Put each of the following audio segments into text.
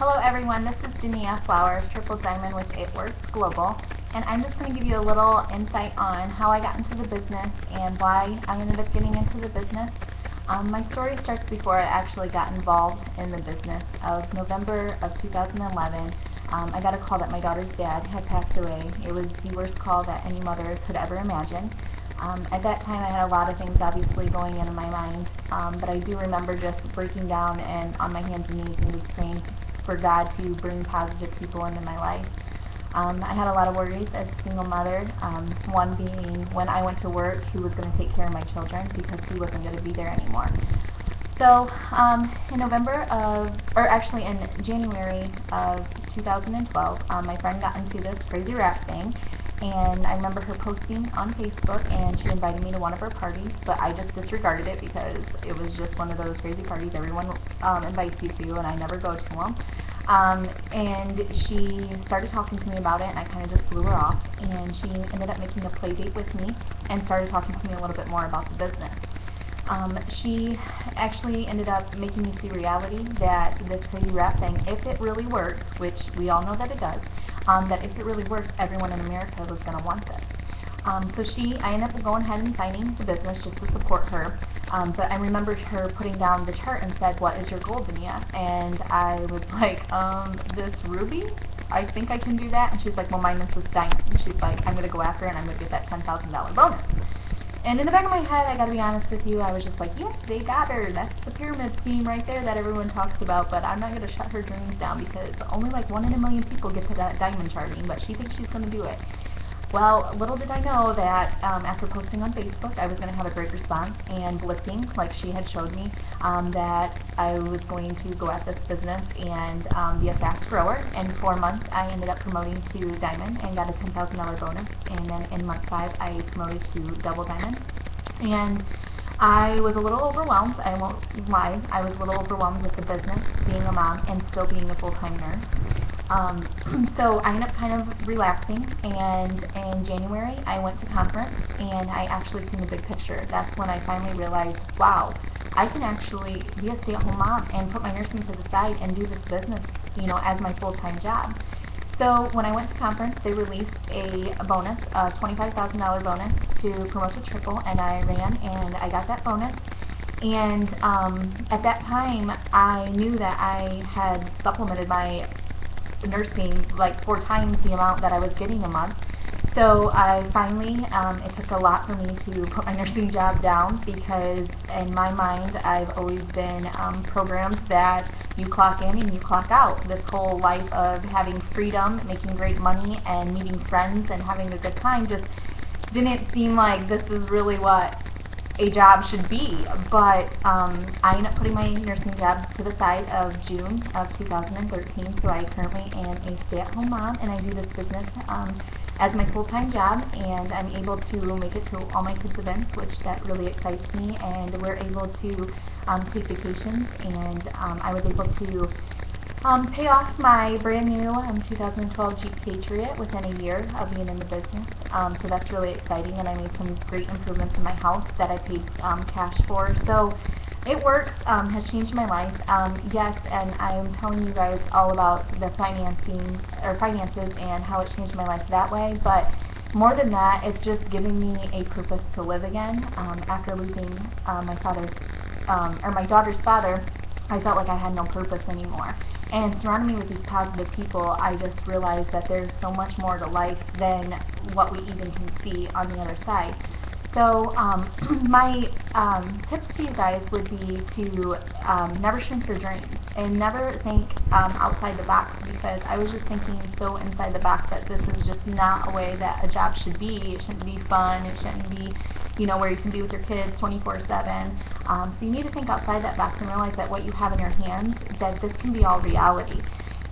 Hello everyone, this is Jania Flowers, Triple Diamond with It Works Global, and I'm just going to give you a little insight on how I got into the business and why I ended up getting into the business. My story starts before I actually got involved in the business. Of November of 2011, I got a call that my daughter's dad had passed away. It was the worst call that any mother could ever imagine. At that time I had a lot of things obviously going into my mind, but I do remember just breaking down and on my hands and knees and just praying for God to bring positive people into my life. I had a lot of worries as a single mother, one being when I went to work, who was going to take care of my children because he wasn't going to be there anymore. So in January of 2012, my friend got into this crazy rap thing, and I remember her posting on Facebook, and she invited me to one of her parties, but I just disregarded it because it was just one of those crazy parties everyone invites you to, and I never go to them. And she started talking to me about it, and I kind of just blew her off, and she ended up making a play date with me and started talking to me a little bit more about the business. She actually ended up making me see reality that this crazy rap thing, if it really works, which we all know that it does, that if it really works, everyone in America was going to want this. I ended up going ahead and signing the business just to support her. But I remembered her putting down the chart and said, "What is your goal, Vinia?" And I was like, this ruby? I think I can do that. And she's like, well, mine is this diamond. And she's like, I'm going to go after it and I'm going to get that $10,000 bonus. And in the back of my head, I got to be honest with you, I was just like, yes, they got her. That's the pyramid scheme right there that everyone talks about, but I'm not going to shut her dreams down because only like 1 in a million people get to that diamond charting, but she thinks she's going to do it. Well, little did I know that after posting on Facebook, I was going to have a great response and blitzing, like she had showed me, that I was going to go at this business and be a fast grower. In 4 months, I ended up promoting to Diamond and got a $10,000 bonus. And then in month 5, I promoted to Double Diamond. And I was a little overwhelmed, I won't lie. I was a little overwhelmed with the business, being a mom, and still being a full-time nurse. So I ended up kind of relaxing, and in January I went to conference and I actually seen the big picture. That's when I finally realized, wow, I can actually be a stay-at-home mom and put my nursing to the side and do this business, as my full-time job. So when I went to conference, they released a bonus, a $25,000 bonus to promote to triple, and I ran and I got that bonus. And at that time, I knew that I had supplemented my nursing like 4 times the amount that I was getting a month. So I finally, it took a lot for me to put my nursing job down because in my mind I've always been programmed that you clock in and you clock out. This whole life of having freedom, making great money, and meeting friends and having a good time just didn't seem like this is really what a job should be. But I ended up putting my nursing job to the side of June of 2013, so I currently am a stay-at-home mom, and I do this business as my full-time job, and I'm able to make it to all my kids' events, which that really excites me, and we're able to take vacations, and I was able to pay off my brand new 2012 Jeep Patriot within a year of being in the business. So that's really exciting, and I made some great improvements in my house that I paid cash for. So It Works has changed my life. Yes, and I'm telling you guys all about the finances and how it changed my life that way. But more than that, it's just giving me a purpose to live again. After losing my daughter's father, I felt like I had no purpose anymore. And surrounding me with these positive people, I just realized that there's so much more to life than what we even can see on the other side. So my tips to you guys would be to never shrink your dreams and never think outside the box, because I was just thinking so inside the box that this is just not a way that a job should be. It shouldn't be fun. It shouldn't be, where you can be with your kids 24/7. So you need to think outside that box and realize that what you have in your hands, that this can be all reality.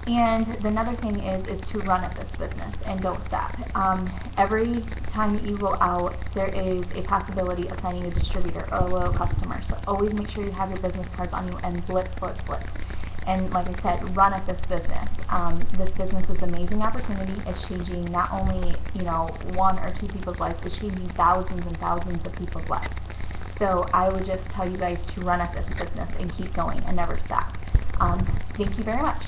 And another thing is to run at this business and don't stop. Every time that you go out, there is a possibility of finding a distributor or a loyal customer. So always make sure you have your business cards on you and blitz, blitz, blitz. And like I said, run at this business. This business is an amazing opportunity. It's changing not only 1 or 2 people's lives, it's changing thousands and thousands of people's lives. So I would just tell you guys to run at this business and keep going and never stop. Thank you very much.